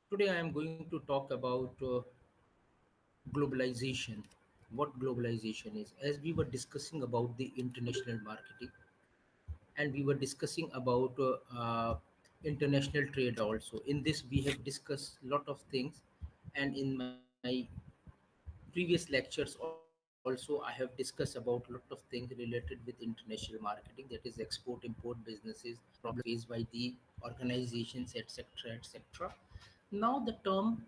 Today I am going to talk about globalization. What globalization is. As we were discussing about the international marketing, and we were discussing about international trade also. In this, we have discussed a lot of things, and in my previous lectures also I have discussed about a lot of things related with international marketing, that is export import businesses, problems faced by the organizations, etc., etc. Now the term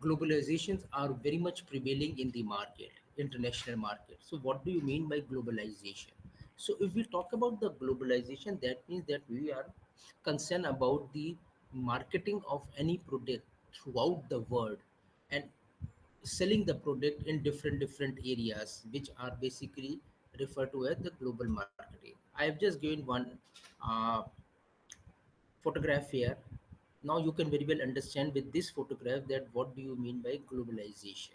globalizations are very much prevailing in the market, international market. So what do you mean by globalization? So if we talk about the globalization, that means that we are concerned about the marketing of any product throughout the world, and selling the product in different areas, which are basically referred to as the global marketing. I have just given one uh, photograph here. Now you can very well understand with this photograph that what do you mean by globalization.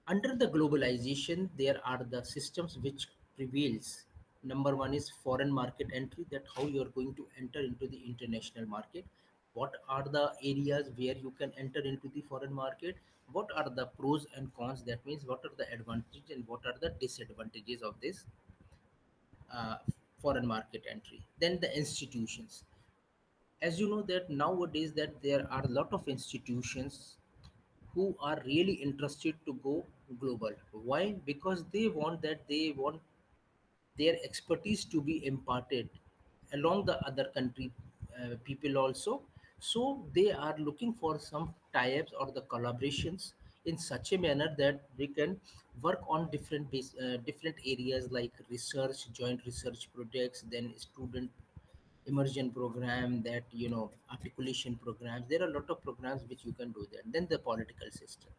Under the globalization, there are the systems which prevails. Number one is foreign market entry, that how you are going to enter into the international market. What are the areas where you can enter into the foreign market? What are the pros and cons? That means what are the advantages and what are the disadvantages of this uh, foreign market entry. Then the institutions. As you know that nowadays that there are a lot of institutions who are really interested to go global. Why? Because they want their expertise to be imparted along the other country people also. So they are looking for some tie-ups or the collaborations in such a manner that they can work on different areas like research, joint research projects, then student immersion program, that articulation programs. There are a lot of programs which you can do there. Then the political system.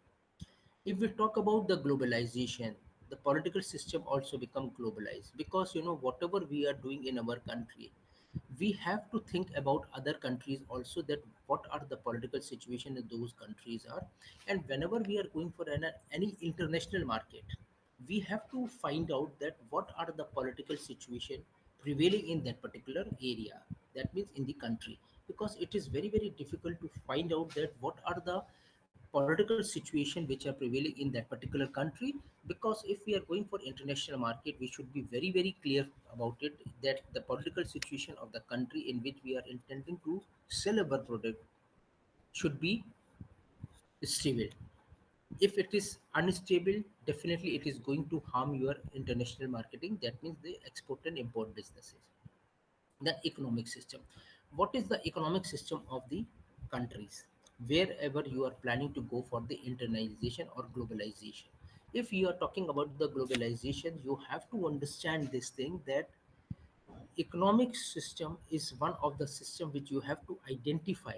If we talk about the globalization, the political system also become globalized, because whatever we are doing in our country, we have to think about other countries also, that what are the political situation in those countries are. And whenever we are going for any international market, we have to find out that what are the political situation prevailing in that particular area, that means in the country. Because it is very difficult to find out that what are the political situation which are prevailing in that particular country. Because if we are going for international market, we should be very clear about it, that the political situation of the country in which we are intending to sell our product should be stable. If it is unstable, definitely it is going to harm your international marketing, that means the export and import businesses. The economic system. What is the economic system of the countries wherever you are planning to go for the internalization or globalization? If you are talking about the globalization, you have to understand this thing, that economic system is one of the system which you have to identify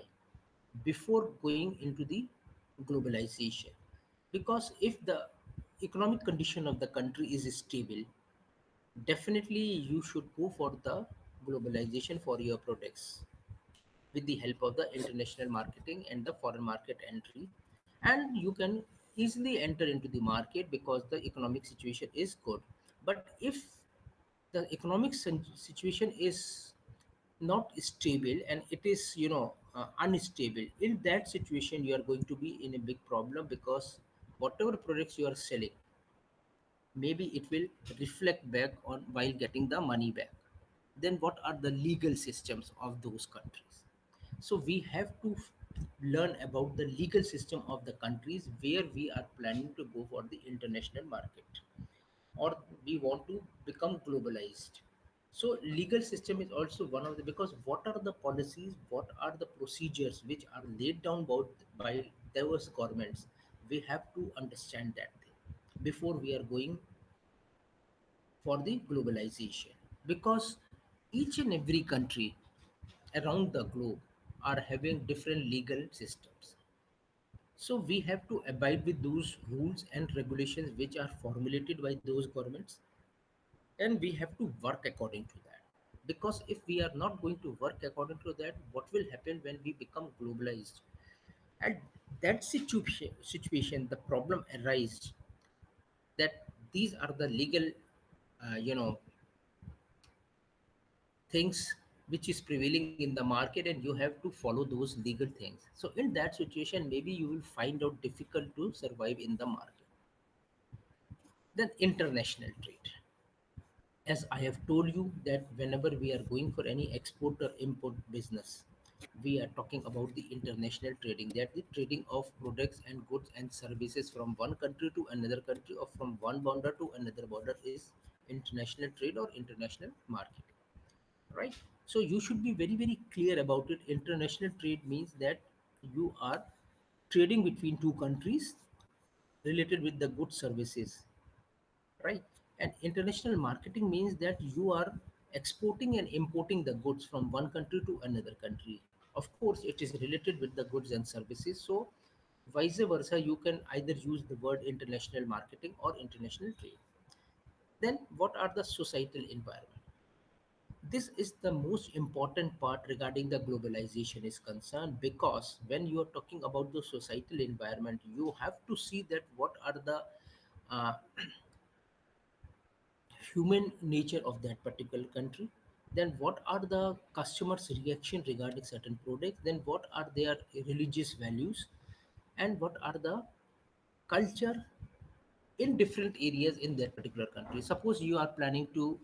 before going into the globalization. Because if the economic condition of the country is stable, definitely you should go for the globalization for your products with the help of the international marketing and the foreign market entry. And you can easily enter into the market because the economic situation is good. But if the economic situation is not stable and it is unstable, in that situation you are going to be in a big problem, because whatever products you are selling, maybe it will reflect back on while getting the money back. Then what are the legal systems of those countries? So we have to learn about the legal system of the countries where we are planning to go for the international market, or we want to become globalized. So legal system is also one of the, because what are the policies, what are the procedures which are laid down by those governments, we have to understand that thing before we are going for the globalization. Because each and every country around the globe are having different legal systems. So we have to abide with those rules and regulations which are formulated by those governments, and we have to work according to that. Because if we are not going to work according to that, what will happen when we become globalized? At that situation, the problem arises that these are the legal, uh, you know, things which is prevailing in the market, and you have to follow those legal things. So in that situation, maybe you will find out difficult to survive in the market. Then international trade. As I have told you that whenever we are going for any export or import business, we are talking about the international trading. That the trading of products and goods and services from one country to another country, or from one border to another border, is international trade or international market, right? So you should be very very clear about it. International trade means that you are trading between two countries related with the goods services, right? And international marketing means that you are exporting and importing the goods from one country to another country. Of course, it is related with the goods and services. So, vice versa, you can either use the word international marketing or international trade. Then, what are the societal environment? This is the most important part regarding the globalization is concerned, because when you are talking about the societal environment, you have to see that what are the uh, human nature of that particular country, then what are the customers reaction regarding certain products, then what are their religious values, and what are the culture in different areas in that particular country. Suppose you are planning to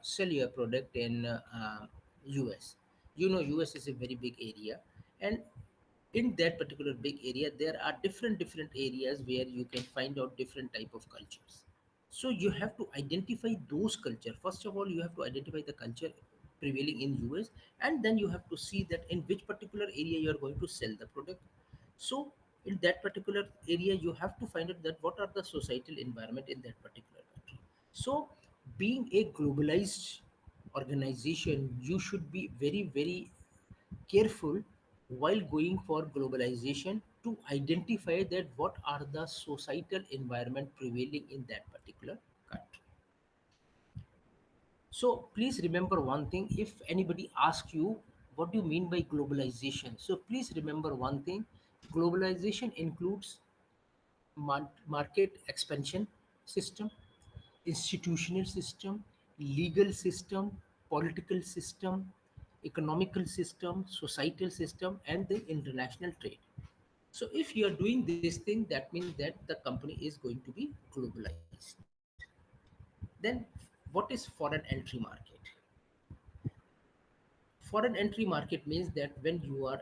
sell your product in US. You know US is a very big area, and in that particular big area there are different areas where you can find out different type of cultures. So you have to identify those culture. First of all, you have to identify the culture prevailing in US, and then you have to see that in which particular area you are going to sell the product. So in that particular area, you have to find out that what are the societal environment in that particular country. So being a globalized organization, you should be very, very careful while going for globalization to identify that what are the societal environment prevailing in that particular country. So please remember one thing. If anybody asks you what do you mean by globalization, so please remember one thing. Globalization includes market expansion system, institutional system, legal system, political system, economical system, societal system, and the international trade. So if you are doing this thing, that means that the company is going to be globalized. Then what is foreign entry market? Foreign entry market means that when you are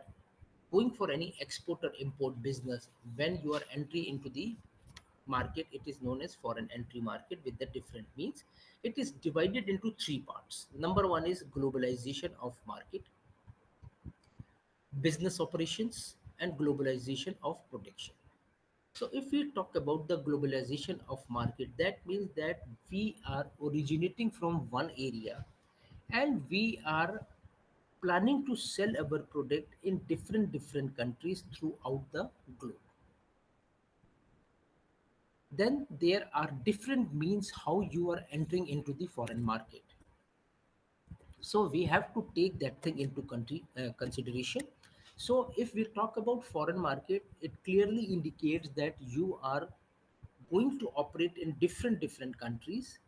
going for any export or import business, when you are entry into the market, it is known as foreign entry market with the different means. It is divided into three parts. Number one is globalization of market, business operations, and globalization of production. So if we talk about the globalization of market, that means that we are originating from one area and we are planning to sell our product in different countries throughout the globe. Then there are different means how you are entering into the foreign market. So we have to take that thing into country consideration. So if we talk about foreign market, it clearly indicates that you are going to operate in different countries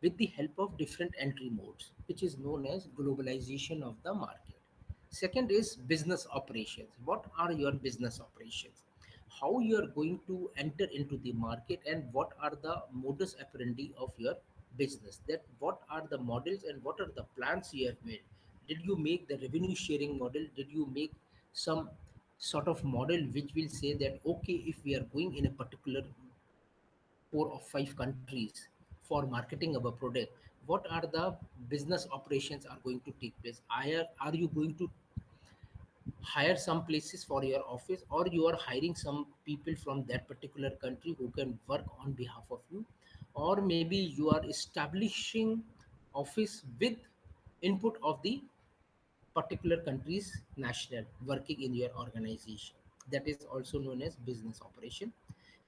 with the help of different entry modes, which is known as globalization of the market. Second is business operations. What are your business operations? How you are going to enter into the market, and what are the modus operandi of your business? That what are the models and what are the plans you have made? Did you make the revenue sharing model? Did you make some sort of model which will say that okay, if we are going in a particular 4 or 5 countries for marketing our product, what are the business operations are going to take place? Are you going to hire some places for your office, or you are hiring some people from that particular country who can work on behalf of you, or maybe you are establishing office with input of the particular country's national working in your organization. That is also known as business operation.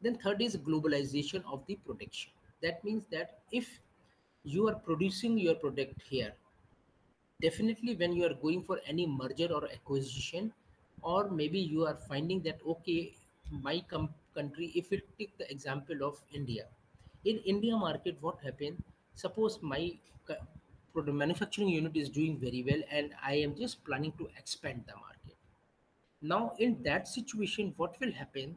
Then third is globalization of the production. That means that if you are producing your product here, definitely when you are going for any merger or acquisition, or maybe you are finding that okay, my country, if we take the example of India, in India market, what happened? Suppose my manufacturing unit is doing very well, and I am just planning to expand the market. Now, in that situation, what will happen?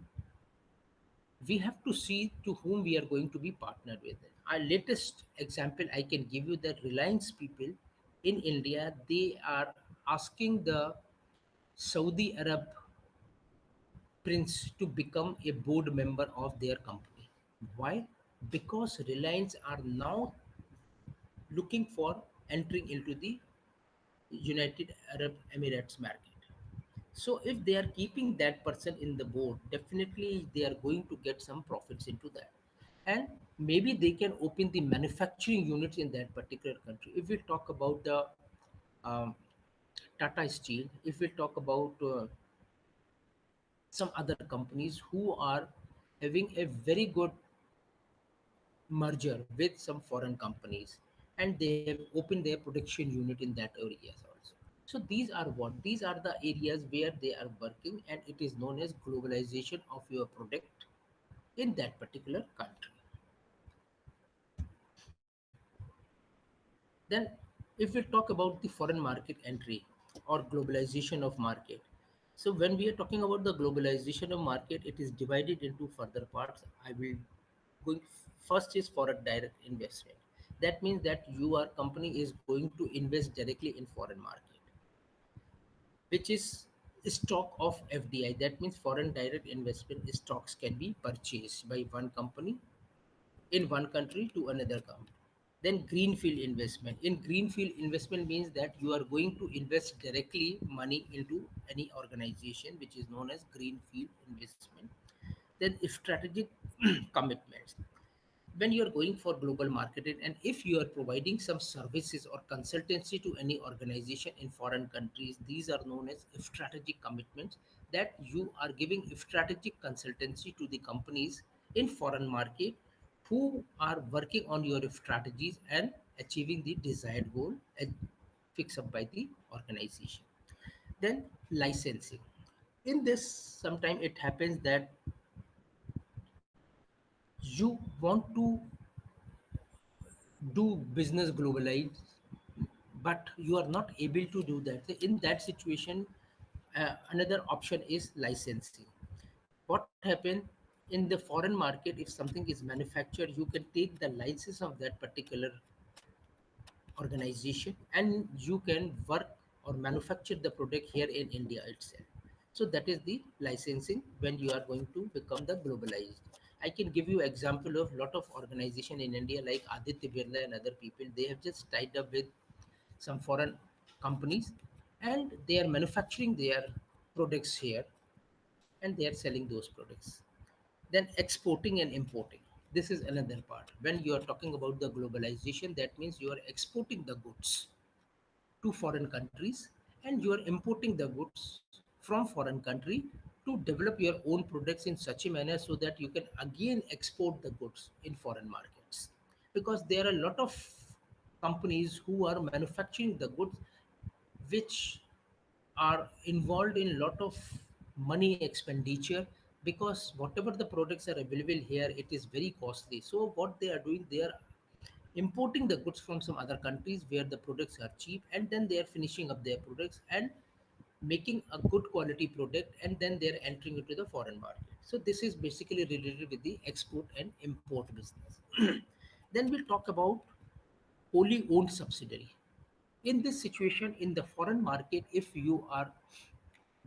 We have to see to whom we are going to be partnered with. Our latest example I can give you, that Reliance people in India, they are asking the Saudi Arab prince to become a board member of their company. Why? Because Reliance are now looking for entering into the United Arab Emirates market. So if they are keeping that person in the board, definitely they are going to get some profits into that. And maybe they can open the manufacturing units in that particular country. If we talk about the um, Tata Steel, if we talk about some other companies who are having a very good merger with some foreign companies, and they have opened their production unit in that areas also. So these are what, these are the areas where they are working, and it is known as globalization of your product in that particular country. Then if we talk about the foreign market entry or globalization of market, so when we are talking about the globalization of market, it is divided into further parts. I will going, first is foreign direct investment. That means that your company is going to invest directly in foreign market, which is stock of FDI. That means foreign direct investment stocks can be purchased by one company in one country to another country. Then greenfield investment. In greenfield investment means that you are going to invest directly money into any organization, which is known as greenfield investment. Then strategic commitments. When you are going for global marketing, and if you are providing some services or consultancy to any organization in foreign countries, these are known as strategic commitments, that you are giving strategic consultancy to the companies in foreign market who are working on your strategies and achieving the desired goal and fixed up by the organization. Then licensing. In this, sometimes it happens that you want to do business globalized, but you are not able to do that. So in that situation, another option is licensing. What happens in the foreign market, if something is manufactured, you can take the license of that particular organization, and you can work or manufacture the product here in India itself. So that is the licensing when you are going to become the globalized. I can give you example of lot of organization in India like Aditya Birla and other people. They have just tied up with some foreign companies, and they are manufacturing their products here, and they are selling those products. Then exporting and importing. This is another part. When you are talking about the globalization, that means you are exporting the goods to foreign countries, and you are importing the goods from foreign country to develop your own products in such a manner so that you can again export the goods in foreign markets, because there are a lot of companies who are manufacturing the goods which are involved in lot of money expenditure, because whatever the products are available here, it is very costly. So what they are doing, they are importing the goods from some other countries where the products are cheap, and then they are finishing up their products and making a good quality product, and then they are entering into the foreign market. So this is basically related with the export and import business. Then we'll talk about wholly owned subsidiary. In this situation, in the foreign market, if you are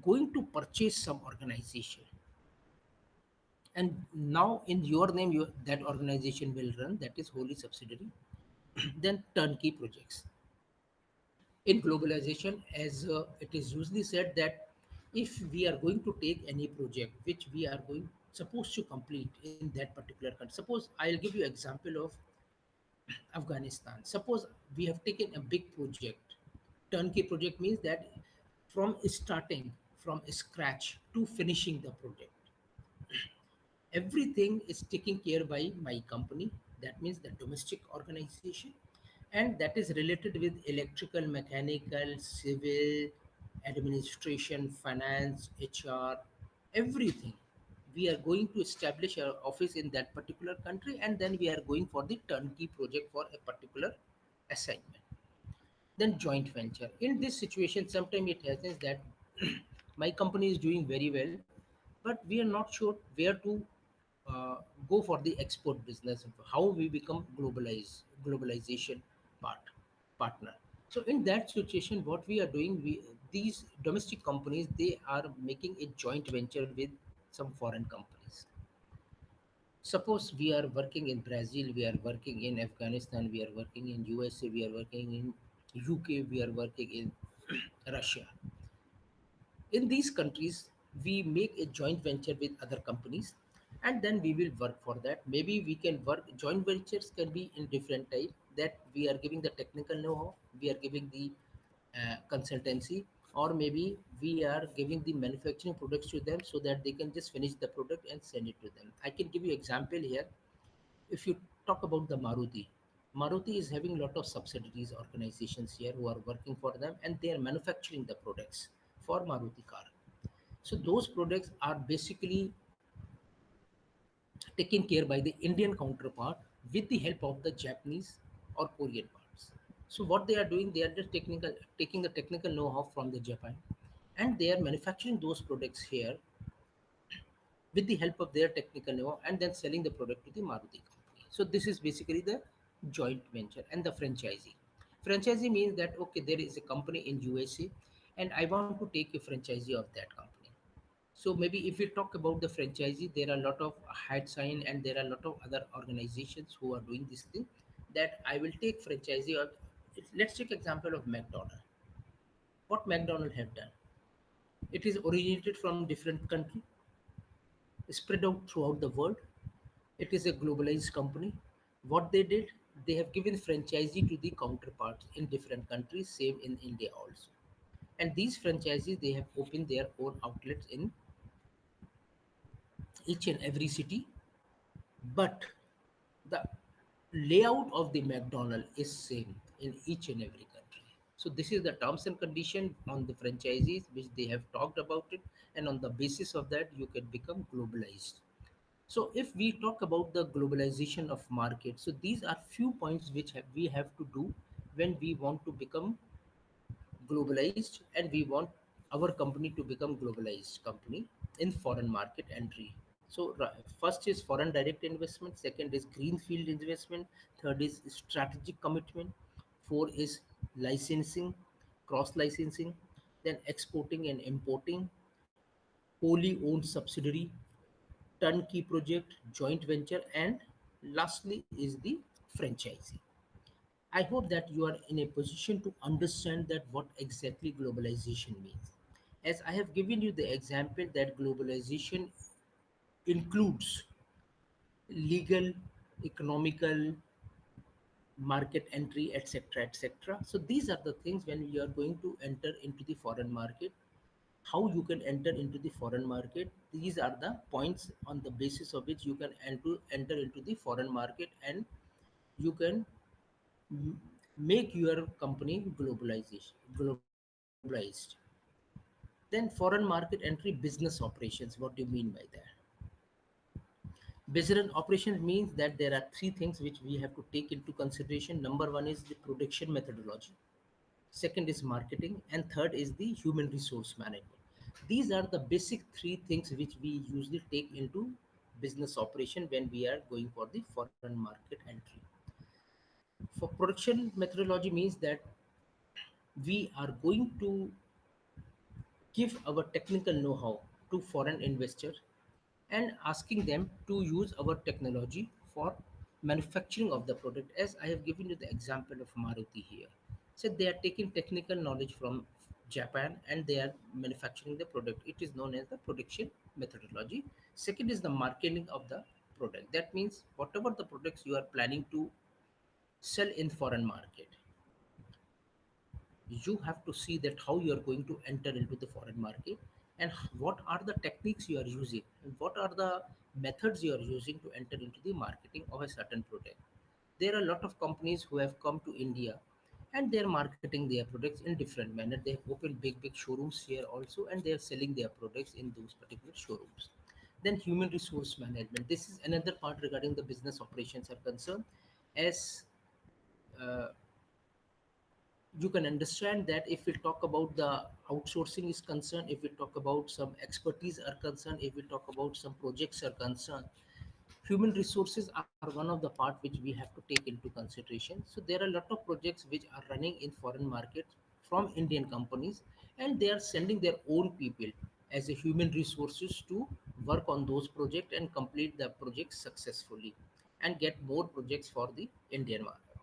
going to purchase some organization, and now in your name that organization will run, that is wholly subsidiary. Then turnkey projects. In globalization, as it is usually said that if we are going to take any project which we are going supposed to complete in that particular country, suppose I'll give you example of Afghanistan. Suppose we have taken a big project. Turnkey project means that from starting from scratch to finishing the project, everything is taken care by my company. That means the domestic organization, and that is related with electrical, mechanical, civil, administration, finance, HR, everything. We are going to establish our office in that particular country, and then we are going for the turnkey project for a particular assignment. Then joint venture. In this situation, sometimes it happens that my company is doing very well, but we are not sure where to uh, go for the export business. How we become globalization part partner. So in that situation, what we are doing, we these domestic companies, they are making a joint venture with some foreign companies. Suppose we are working in Brazil, we are working in Afghanistan, we are working in USA, we are working in UK, we are working in Russia. In these countries, we make a joint venture with other companies, and then we will work for that. Maybe we can work, joint ventures can be in different type, that we are giving the technical know-how, we are giving the consultancy, or maybe we are giving the manufacturing products to them so that they can just finish the product and send it to them. I can give you example here. If you talk about the Maruti is having a lot of subsidiaries organizations here who are working for them, and they are manufacturing the products for Maruti car. So those products are basically taken care by the Indian counterpart with the help of the Japanese or Korean parts. So what they are doing, they are just taking the technical know-how from the Japan, and they are manufacturing those products here with the help of their technical know and then selling the product to the Maruti company. So this is basically the joint venture. And the franchisee. Franchisee means that okay, there is a company in USA and I want to take a franchisee of that company. So maybe if we talk about the franchisee, there are a lot of head sign and there are a lot of other organizations who are doing this thing, that I will take franchisee of. Let's take example of McDonald. What McDonald have done? It is originated from different country, spread out throughout the world. It is a globalized company. What they did, they have given franchisee to the counterparts in different countries, same in India also. And these franchisees, they have opened their own outlets in each and every city, but the layout of the McDonald is same in each and every country. So this is the terms and condition on the franchisees which they have talked about it, and on the basis of that you can become globalized. So if we talk about the globalization of market, so these are few points which we have to do when we want to become globalized, and we want our company to become globalized company in foreign market entry. So first is foreign direct investment, second is greenfield investment, third is strategic commitment, four is licensing, cross licensing, then exporting and importing, wholly owned subsidiary, turnkey project, joint venture, and lastly is the franchising. I hope that you are in a position to understand that what exactly globalization means. As I have given you the example that globalization includes legal, economical, market entry, etc., etc. So these are the things when you are going to enter into the foreign market, how you can enter into the foreign market. These are the points on the basis of which you can enter into the foreign market, and you can m- make your company globalized. Then foreign market entry business operations. What do you mean by that? Business operations means that there are three things which we have to take into consideration. Number one is the production methodology, second is marketing, and third is the human resource management. These are the basic three things which we usually take into business operation when we are going for the foreign market entry. For production methodology means that we are going to give our technical know-how to foreign investors and asking them to use our technology for manufacturing of the product. As I have given you the example of Maruti here, so they are taking technical knowledge from Japan and they are manufacturing the product. It is known as the production methodology. Second is the marketing of the product. That means whatever the products you are planning to sell in foreign market, you have to see that how you are going to enter into the foreign market, and what are the techniques you are using and what are the methods you are using to enter into the marketing of a certain product. There are a lot of companies who have come to India and they are marketing their products in different manner. They have opened big showrooms here also, and they are selling their products in those particular showrooms. Then human resource management, this is another part regarding the business operations are concerned. As uh, you can understand that if we talk about the outsourcing is concerned, if we talk about some expertise are concerned, if we talk about some projects are concerned, human resources are one of the part which we have to take into consideration. So there are a lot of projects which are running in foreign markets from Indian companies, and they are sending their own people as a human resources to work on those projects and complete the projects successfully and get more projects for the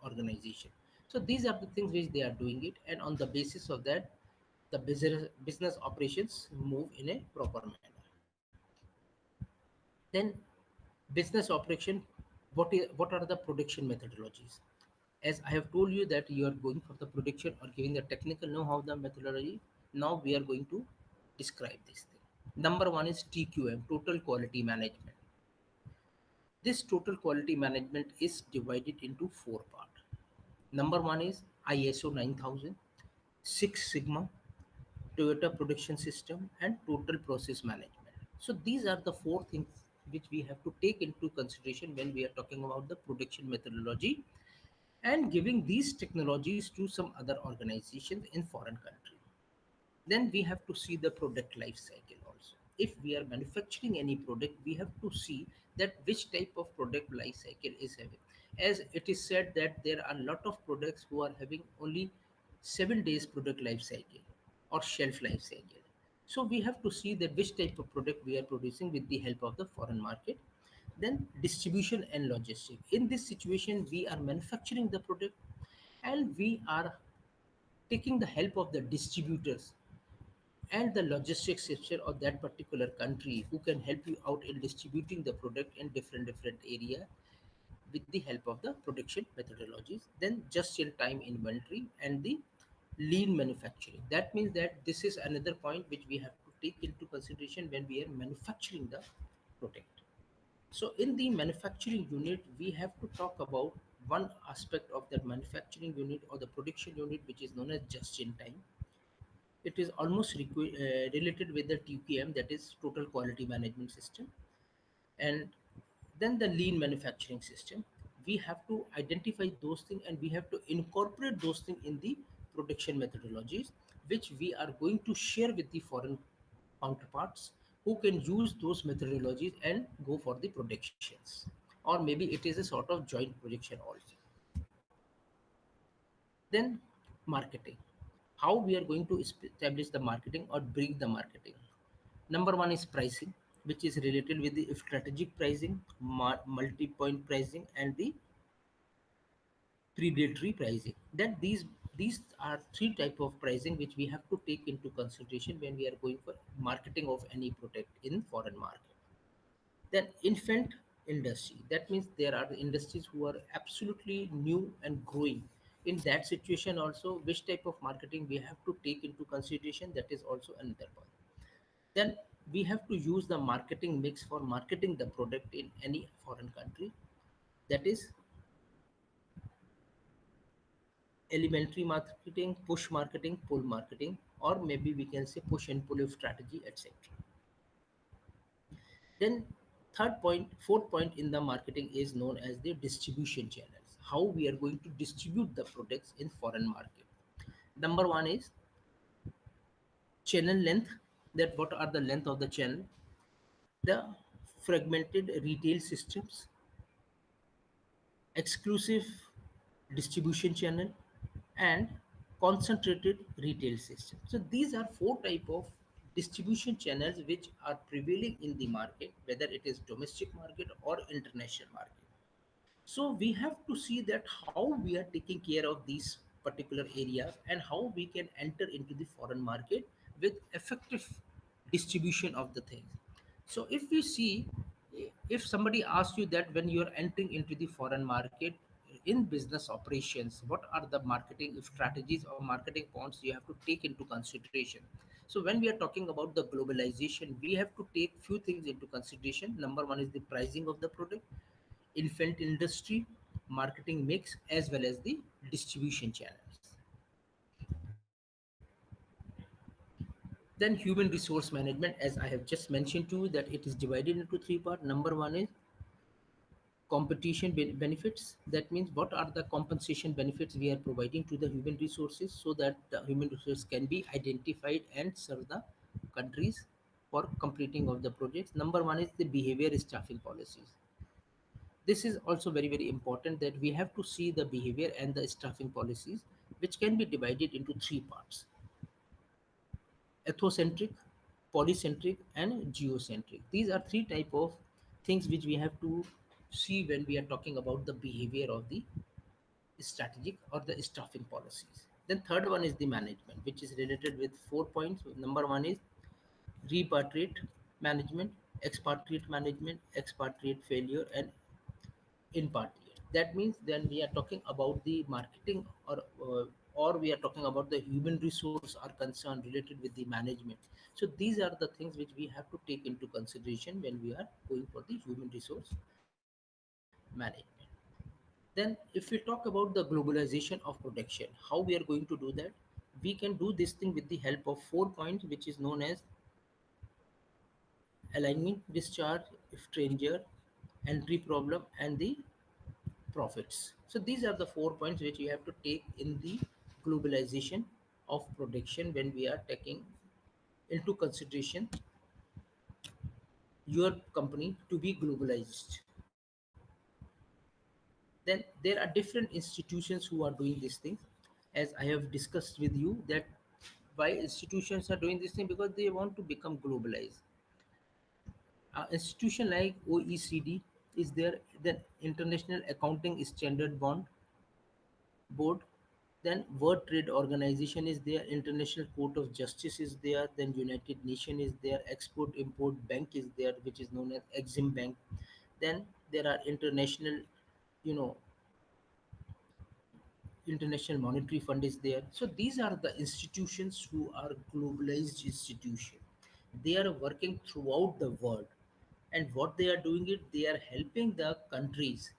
organization. So these are the things which they are doing it, and on the basis of that, the business operations move in a proper manner. Then business operation, what are the production methodologies? As I have told you that you are going for the production or giving the technical know-how the methodology. Now we are going to describe this thing. Number one is TQM, total quality management. This total quality management is divided into four parts. Number one is ISO 9000, Six Sigma, Toyota production system, and total process management. So these are the four things which we have to take into consideration when we are talking about the production methodology and giving these technologies to some other organizations in foreign country. Then we have to see the product life cycle also. If we are manufacturing any product, we have to see that which type of product life cycle is having. As it is said that there are a lot of products who are having only 7 days product life cycle or shelf life cycle. So we have to see that which type of product we are producing with the help of the foreign market. Then distribution and logistics. In this situation, we are manufacturing the product and we are taking the help of the distributors and the logistics system of that particular country who can help you out in distributing the product in different area with the help of the production methodologies. Then just in time inventory and the lean manufacturing. That means that this is another point which we have to take into consideration when we are manufacturing the product. So in the manufacturing unit, we have to talk about one aspect of that manufacturing unit or the production unit, which is known as just in time. It is almost related with the TQM, that is total quality management system. And then the lean manufacturing system. We have to identify those things and we have to incorporate those things in the production methodologies, which we are going to share with the foreign counterparts who can use those methodologies and go for the productions. Or maybe it is a sort of joint projection also. Then marketing. How we are going to establish the marketing or bring the marketing. Number one is pricing, which is related with the strategic pricing, multi-point pricing, and the predatory pricing. That these are three type of pricing which we have to take into consideration when we are going for marketing of any product in foreign market. Then infant industry. That means there are the industries who are absolutely new and growing. In that situation also, which type of marketing we have to take into consideration, that is also another point. Then we have to use the marketing mix for marketing the product in any foreign country. That is elementary marketing, push marketing, pull marketing, or maybe we can say push and pull strategy, etc. Then fourth point in the marketing is known as the distribution channels. How we are going to distribute the products in foreign market. Number one is channel length. That what are the length of the channel, the fragmented retail systems, exclusive distribution channel, and concentrated retail system. So these are four type of distribution channels which are prevailing in the market, whether it is domestic market or international market. So we have to see that how we are taking care of these particular areas and how we can enter into the foreign market with effective distribution of the things. So if we see, if somebody asks you that when you are entering into the foreign market in business operations, what are the marketing strategies or marketing points you have to take into consideration? So when we are talking about the globalization, we have to take few things into consideration. Number one is the pricing of the product, infant industry, marketing mix, as well as the distribution channels. Then human resource management, as I have just mentioned to you, that it is divided into three parts. Number one is Benefits, that means what are the compensation benefits we are providing to the human resources so that the human resources can be identified and serve the countries for completing of the projects. Number one is the behavior staffing policies. This is also very very important, that we have to see the behavior and the staffing policies, which can be divided into three parts: ethocentric, polycentric, and geocentric. These are three type of things which we have to see when we are talking about the behavior of the strategic or the staffing policies. Then third one is the management, which is related with 4 points. Number one is repatriate management, expatriate management, expatriate failure, and impartiate. That means then we are talking about the marketing, or we are talking about the human resource are concerned related with the management. So these are the things which we have to take into consideration when we are going for the human resource management. Then if we talk about the globalization of production, how we are going to do that? We can do this thing with the help of 4 points, which is known as alignment, discharge, stranger, entry problem, and the profits. So these are the 4 points which you have to take in the globalization of production when we are taking into consideration your company to be globalized. Then there are different institutions who are doing these things. As I have discussed with you that why institutions are doing this thing, because they want to become globalized. Institution like OECD is there, then International Accounting Standard Board, then World Trade Organization is there, International Court of Justice is there, then United Nation is there, Export Import Bank is there, which is known as Exim Bank. Then there are international, you know, International Monetary Fund is there. So these are the institutions who are globalized institution. They are working throughout the world, and what they are doing it, they are helping the countries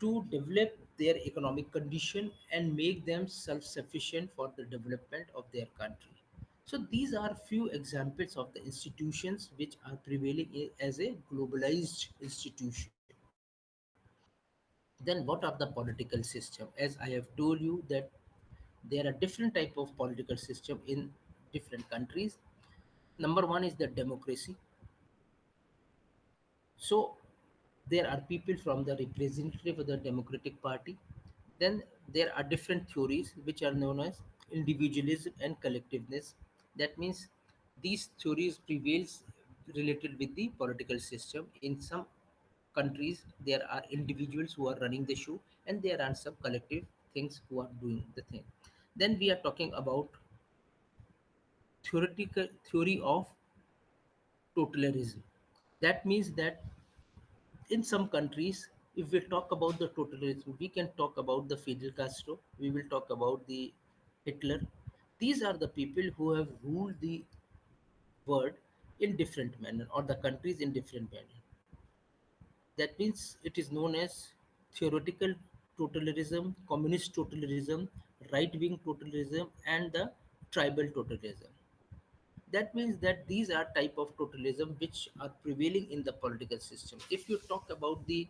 to develop their economic condition and make them self-sufficient for the development of their country. So these are few examples of the institutions which are prevailing as a globalized institution. Then what are the political system? As I have told you that there are different type of political system in different countries. Number one is the democracy. So there are people from the representative of the Democratic Party. Then there are different theories which are known as individualism and collectiveness. That means these theories prevails related with the political system. In some countries, there are individuals who are running the show, and there are some collective things who are doing the thing. Then we are talking about theoretical theory of totalitarianism. That means that in some countries, if we talk about the totalitarianism, we can talk about the Fidel Castro, we will talk about the Hitler. These are the people who have ruled the world in different manner, or the countries in different manner. That means it is known as theoretical totalitarianism, communist totalitarianism, right-wing totalitarianism, and the tribal totalitarianism. That means that these are type of totalism which are prevailing in the political system. If you talk about the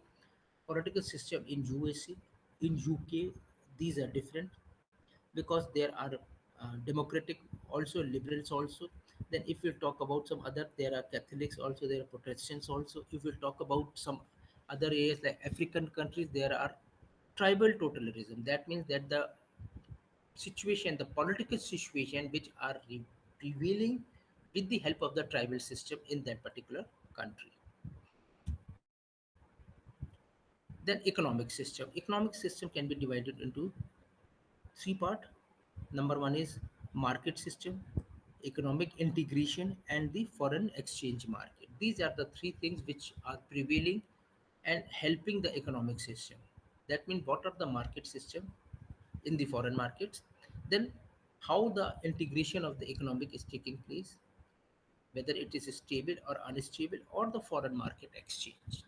political system in USA, in UK, these are different, because there are democratic also, liberals also. Then if you talk about some other, there are Catholics also, there are Protestants also. If you talk about some other areas like African countries, there are tribal totalitarianism. That means that the situation, the political situation which are prevailing with the help of the tribal system in that particular country. Then economic system can be divided into three part. Number one is market system, economic integration, and the foreign exchange market. These are the three things which are prevailing and helping the economic system. That means what are the market system in the foreign markets, then how the integration of the economic is taking place, whether it is stable or unstable, or the foreign market exchange.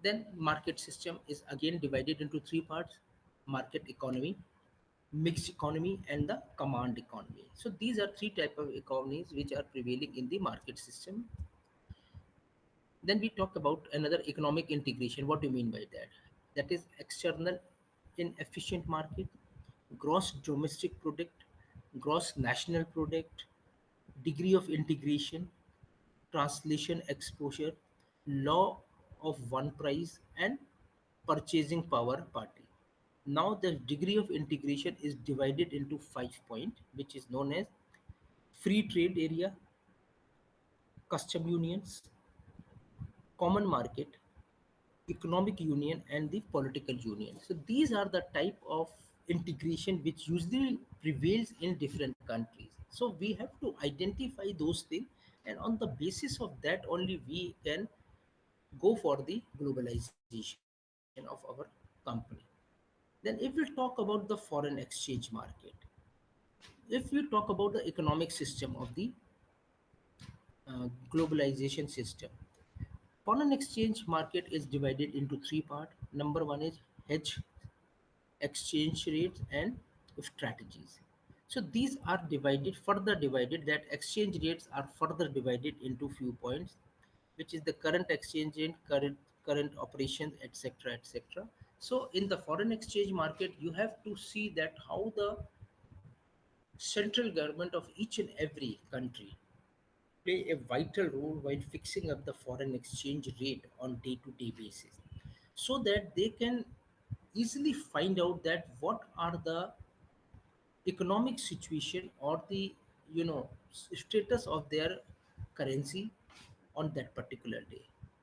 Then market system is again divided into three parts: market economy, mixed economy, and the command economy. So these are three type of economies which are prevailing in the market system. Then we talk about another economic integration. What do you mean by that? That is external inefficient market, gross domestic product, gross national product, degree of integration, translation exposure, law of one price, and purchasing power party. Now the degree of integration is divided into 5 points, which is known as free trade area, custom unions, common market, economic union, and the political union. So these are the type of integration which usually prevails in different countries. So we have to identify those things, and on the basis of that only we can go for the globalization of our company. Then if we talk about the foreign exchange market, if we talk about the economic system of the globalization system, foreign exchange market is divided into three parts. Number one is hedge exchange rates and strategies. So these are divided, further divided, that exchange rates are further divided into few points, which is the current exchange rate, current operations, etc., etc. So in the foreign exchange market, you have to see that how the central government of each and every country play a vital role while fixing up the foreign exchange rate on day-to-day basis, so that they can easily find out that what are the economic situation or the status of their currency on that particular day.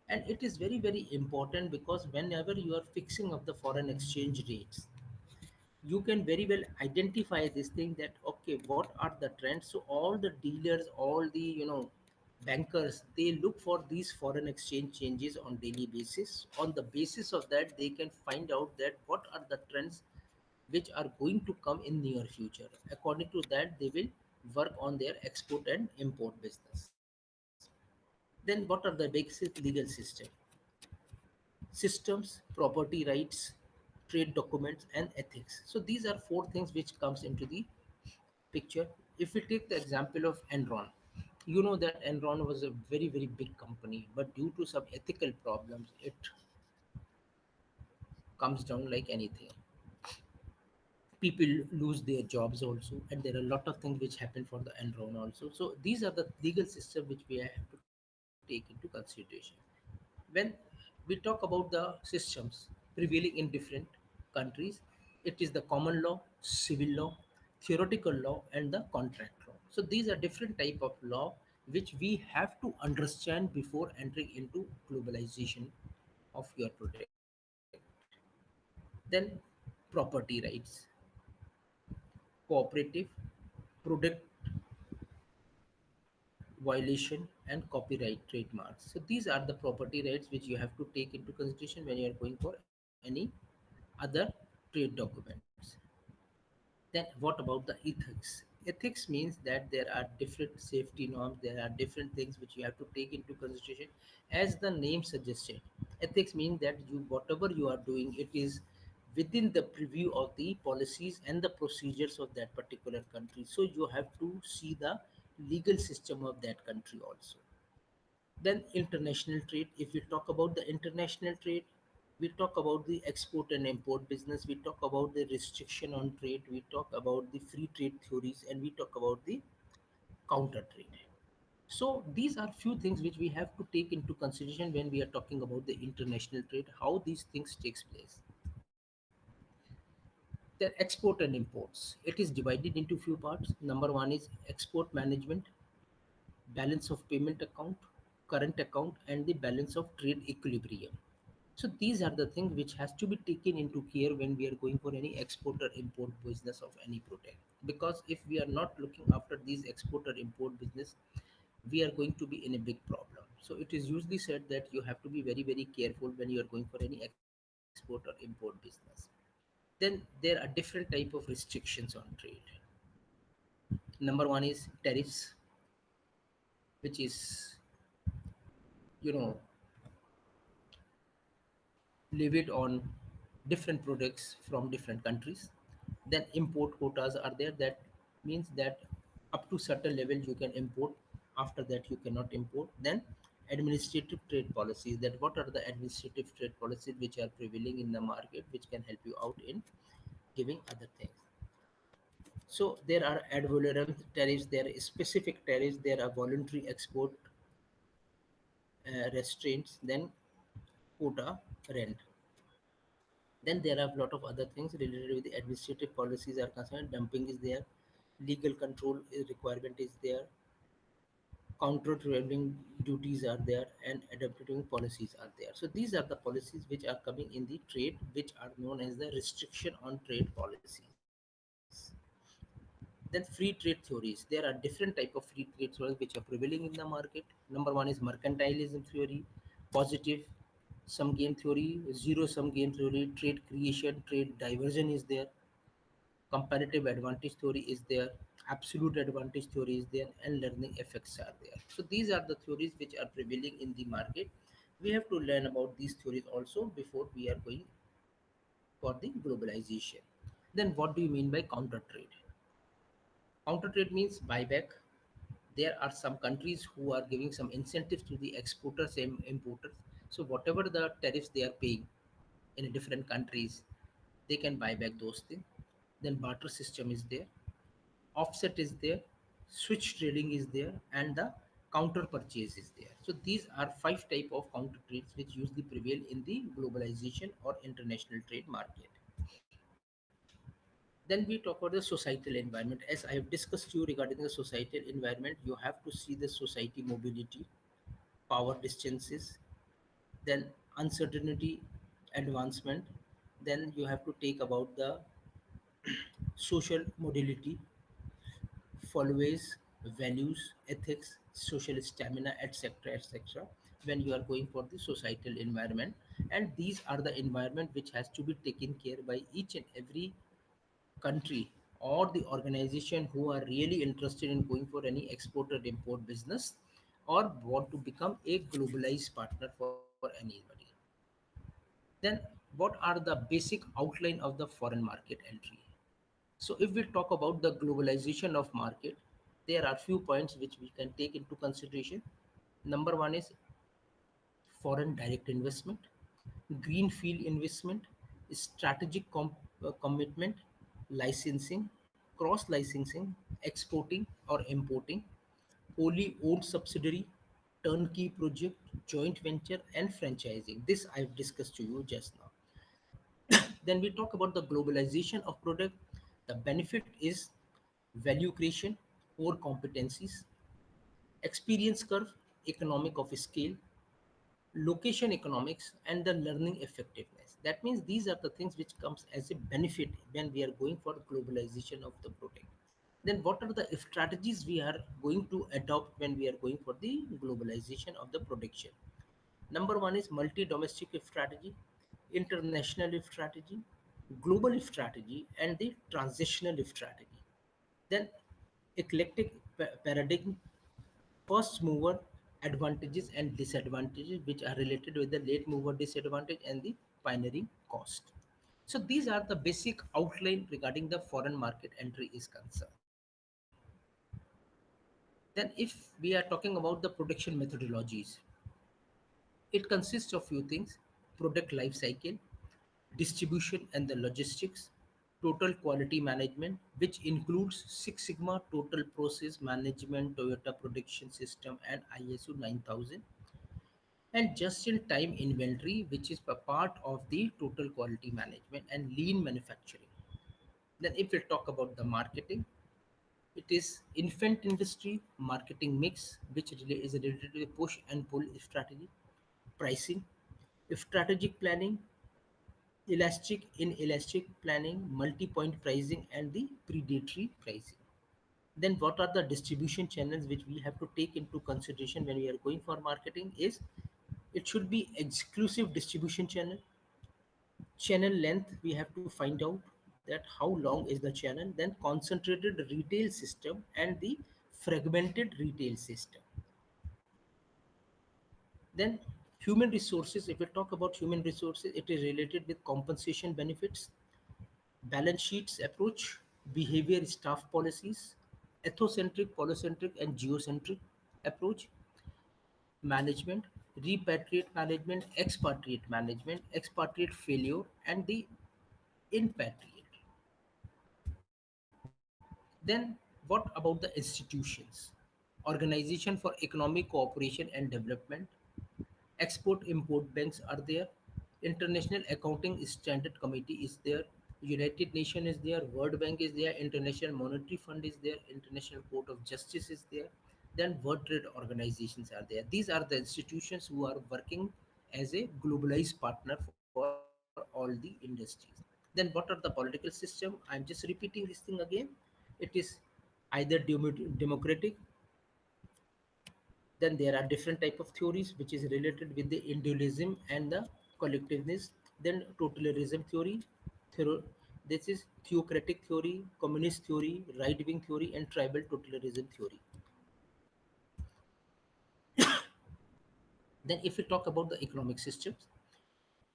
And it is very very important, because whenever you are fixing up the foreign exchange rates, you can very well identify this thing, that okay, what are the trends. So all the dealers, all the bankers, they look for these foreign exchange changes on daily basis. On the basis of that, they can find out that what are the trends which are going to come in near future. According to that, they will work on their export and import business. Then what are the basic legal system? Systems, property rights, trade documents, and ethics. So these are four things which comes into the picture. If we take the example of Enron, you know that Enron was a very very big company, but due to some ethical problems, it comes down like anything. People lose their jobs also, and there are a lot of things which happen for the Enron also. So these are the legal system which we have to take into consideration. When we talk about the systems prevailing in different countries, it is the common law, civil law, theoretical law, and the contract law. So these are different type of law which we have to understand before entering into globalization of your product. Then property rights, cooperative, product violation, and copyright trademarks. So these are the property rights which you have to take into consideration when you are going for any other trade documents. Then what about the ethics? Ethics means that there are different safety norms, there are different things which you have to take into consideration. As the name suggested, ethics means that you, whatever you are doing, it is within the preview of the policies and the procedures of that particular country. So you have to see the legal system of that country also. Then international trade. If we talk about the international trade, we talk about the export and import business. We talk about the restriction on trade. We talk about the free trade theories, and we talk about the counter trade. So these are few things which we have to take into consideration when we are talking about the international trade. How these things takes place. Then export and imports. It is divided into few parts. Number one is export management, balance of payment account, current account, and the balance of trade equilibrium. So these are the things which has to be taken into care when we are going for any export or import business of any product. Because if we are not looking after these export or import business, we are going to be in a big problem. So it is usually said that you have to be very very careful when you are going for any export or import business. Then there are different type of restrictions on trade. Number one is tariffs, which is you know levied on different products from different countries. Then import quotas are there. That means that up to certain level you can import. After that you cannot import. Then administrative trade policies. That what are the administrative trade policies which are prevailing in the market, which can help you out in giving other things. So there are ad valorem tariffs, there are specific tariffs, there are voluntary export restraints, then quota rent. Then there are a lot of other things related with the administrative policies are concerned. Dumping is there, legal control requirement is there, counter trailing duties are there, and adapting policies are there. So these are the policies which are coming in the trade, which are known as the restriction on trade policies. Then free trade theories. There are different type of free trade theories which are prevailing in the market. Number one is mercantilism theory, positive sum game theory, zero sum game theory, trade creation, trade diversion is there, comparative advantage theory is there, absolute advantage theory is there, and learning effects are there. So these are the theories which are prevailing in the market. We have to learn about these theories also before we are going for the globalization. Then what do you mean by counter trade? Counter trade means buyback. There are some countries who are giving some incentives to the exporters and importers. So whatever the tariffs they are paying in different countries, they can buy back those things. Then barter system is there, offset is there, switch trading is there, and the counter purchase is there. So these are five type of counter trades which usually prevail in the globalization or international trade market. Then we talk about the societal environment. As I have discussed you regarding the societal environment, you have to see the society mobility, power distances, then uncertainty, advancement. Then you have to take about the social modality, followers, values, ethics, social stamina, etc., etc. When you are going for the societal environment, and these are the environment which has to be taken care by each and every country or the organization who are really interested in going for any export or import business or want to become a globalized partner for anybody. Then what are the basic outline of the foreign market entry? So if we talk about the globalization of market, there are few points which we can take into consideration. Number one is foreign direct investment, greenfield investment, strategic commitment, licensing, cross licensing, exporting or importing, wholly owned subsidiary, turnkey project, joint venture, and franchising. This I've discussed to you just now. Then we talk about the globalization of product. The benefit is value creation, core competencies, experience curve, economic of scale, location economics, and the learning effectiveness. That means these are the things which comes as a benefit when we are going for globalization of the product. Then what are the strategies we are going to adopt when we are going for the globalization of the production? Number one is multi-domestic strategy, international strategy, global strategy, and the transitional strategy. Then eclectic paradigm, first mover advantages and disadvantages, which are related with the late mover disadvantage and the pioneering cost. So these are the basic outline regarding the foreign market entry is concerned. Then if we are talking about the production methodologies, it consists of few things: product life cycle, distribution and the logistics, total quality management, which includes Six Sigma total process management, Toyota production system, and ISO 9000, and just in time inventory, which is a part of the total quality management, and lean manufacturing. Then, if we talk about the marketing, it is infant industry marketing mix, which is related to the push and pull strategy, pricing, strategic planning, elastic inelastic planning, multi-point pricing, and the predatory pricing. Then what are the distribution channels which we have to take into consideration when we are going for marketing is it should be exclusive distribution channel, channel length we have to find out that how long is the channel, then concentrated retail system and the fragmented retail system. Then human resources, if we talk about human resources, it is related with compensation benefits, balance sheets approach, behavior staff policies, ethocentric, polycentric, and geocentric approach, management, repatriate management, expatriate failure, and the inpatriate. Then, what about the institutions? Organization for Economic Cooperation and Development, Export Import Banks are there, International Accounting Standard Committee is there, United Nations is there, World Bank is there, International Monetary Fund is there, International Court of Justice is there, then World Trade Organizations are there. These are the institutions who are working as a globalized partner for all the industries. Then what are the political system? I'm just repeating this thing again. It is either democratic, then there are different type of theories which is related with the individualism and the collectiveness. Then totalitarianism theory, theoro- this is theocratic theory, communist theory, right wing theory, and tribal totalitarianism theory. Then if we talk about the economic systems,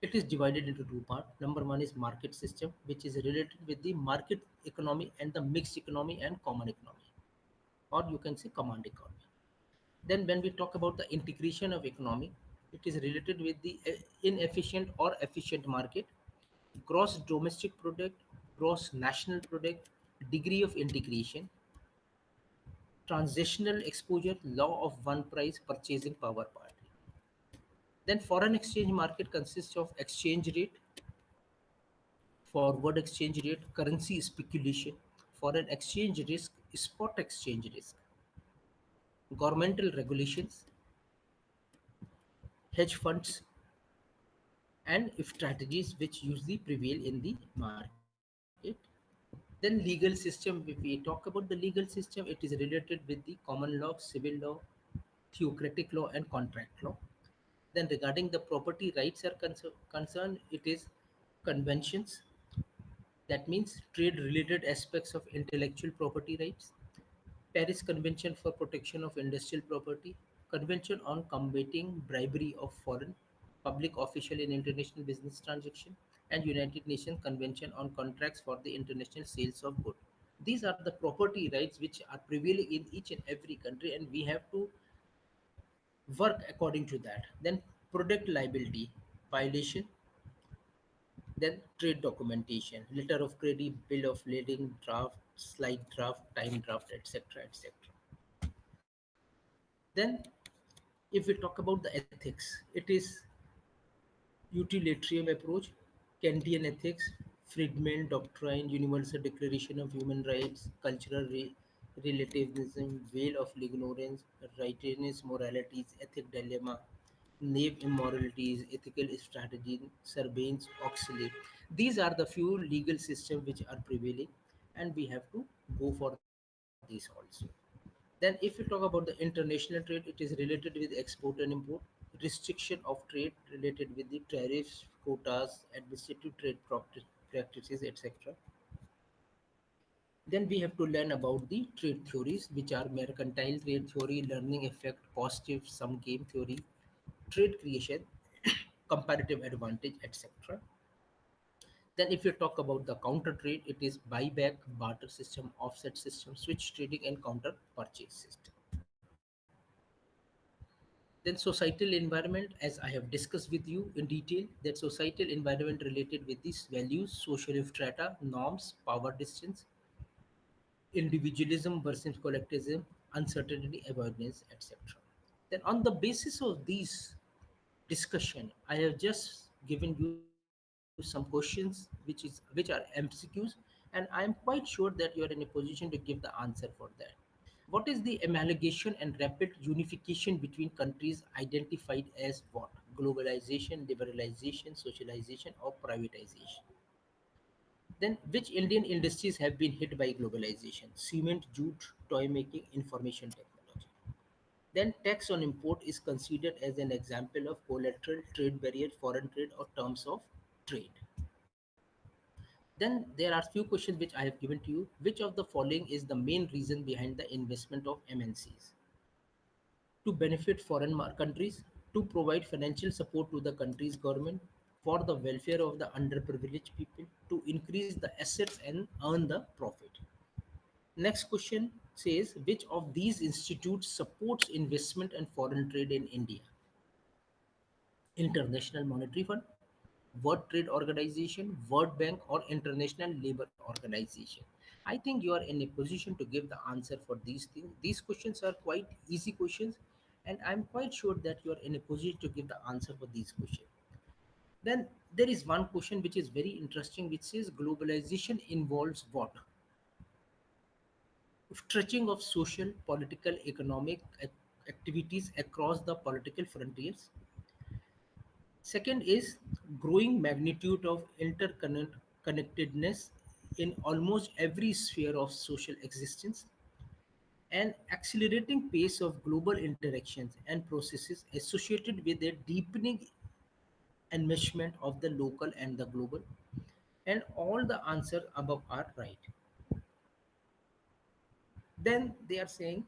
it is divided into two parts. Number one is market system, which is related with the market economy and the mixed economy and common economy, or you can say command economy. Then when we talk about the integration of economy, it is related with the inefficient or efficient market, gross domestic product, gross national product, degree of integration, transactional exposure, law of one price, purchasing power parity. Then foreign exchange market consists of exchange rate, forward exchange rate, currency speculation, foreign exchange risk, spot exchange risk, governmental regulations, hedge funds, and strategies which usually prevail in the market. Then legal system, if we talk about the legal system, it is related with the common law, civil law, theocratic law, and contract law. Then regarding the property rights are concerned, it is conventions, that means trade related aspects of intellectual property rights, Paris Convention for Protection of Industrial Property, Convention on Combating Bribery of Foreign Public Official in International Business Transaction, and United Nations Convention on Contracts for the International Sales of Goods. These are the property rights which are prevailing in each and every country, and we have to work according to that. Then product liability violation, then trade documentation, letter of credit, bill of lading, draft, slide draft, time draft, etc. etc. Then, if we talk about the ethics, it is utilitarian approach, Kantian ethics, Friedman doctrine, Universal Declaration of Human Rights, cultural relativism, veil of ignorance, righteousness, moralities, ethic dilemma, naive immoralities, ethical strategy, Sarbanes Oxley. These are the few legal systems which are prevailing, and we have to go for these also. Then, if we talk about the international trade, it is related with export and import, restriction of trade related with the tariffs, quotas, administrative trade practices, etc. Then we have to learn about the trade theories, which are mercantile trade theory, learning effect, positive sum game theory, trade creation, comparative advantage, etc. Then, if you talk about the counter trade, it is buyback, barter system, offset system, switch trading, and counter purchase system. Then societal environment, as I have discussed with you in detail, that societal environment related with these values, social strata, norms, power distance, individualism versus collectivism, uncertainty, avoidance, etc. Then on the basis of these discussion, I have just given you some questions which are MCQs, and I am quite sure that you are in a position to give the answer for that. What is the amalgamation and rapid unification between countries identified as what? Globalization, liberalization, socialization, or privatization? Then, which Indian industries have been hit by globalization? Cement, jute, toy making, information technology. Then, tax on import is considered as an example of collateral trade barrier, foreign trade, or terms of trade. Then there are few questions which I have given to you. Which of the following is the main reason behind the investment of MNCs? To benefit foreign countries, to provide financial support to the country's government, for the welfare of the underprivileged people, to increase the assets and earn the profit. Next question. says which of these institutes supports investment and foreign trade in India? International Monetary Fund, World Trade Organization, World Bank, or International Labour Organization? I think you are in a position to give the answer for these things. These questions are quite easy questions, and I'm quite sure that you are in a position to give the answer for these questions. Then there is one question which is very interesting, which says globalization involves what? Stretching of social, political, economic activities across the political frontiers. Second is growing magnitude of interconnectedness in almost every sphere of social existence, and accelerating pace of global interactions and processes associated with a deepening enmeshment of the local and the global. And all the answers above are right. Then they are saying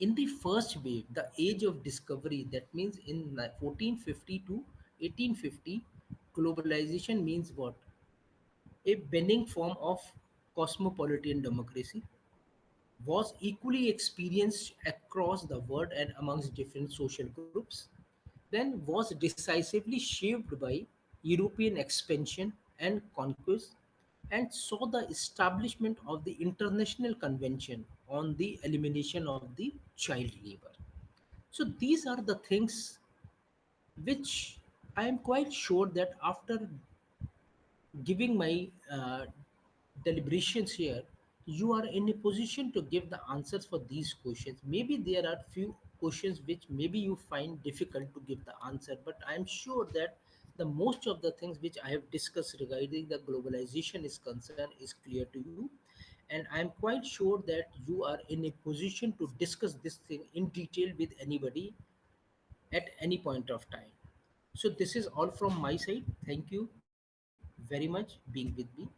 in the first wave, the age of discovery, that means in 1450 to 1850, globalization means what? A bending form of cosmopolitan democracy was equally experienced across the world and amongst different social groups, then was decisively shaped by European expansion and conquest, and saw the establishment of the International Convention on the Elimination of the Child Labor. So these are the things which I am quite sure that after giving my deliberations here, you are in a position to give the answers for these questions. Maybe there are few questions which maybe you find difficult to give the answer, but I am sure that the most of the things which I have discussed regarding the globalization is concerned is clear to you, and I am quite sure that you are in a position to discuss this thing in detail with anybody at any point of time. So this is all from my side. Thank you very much being with me.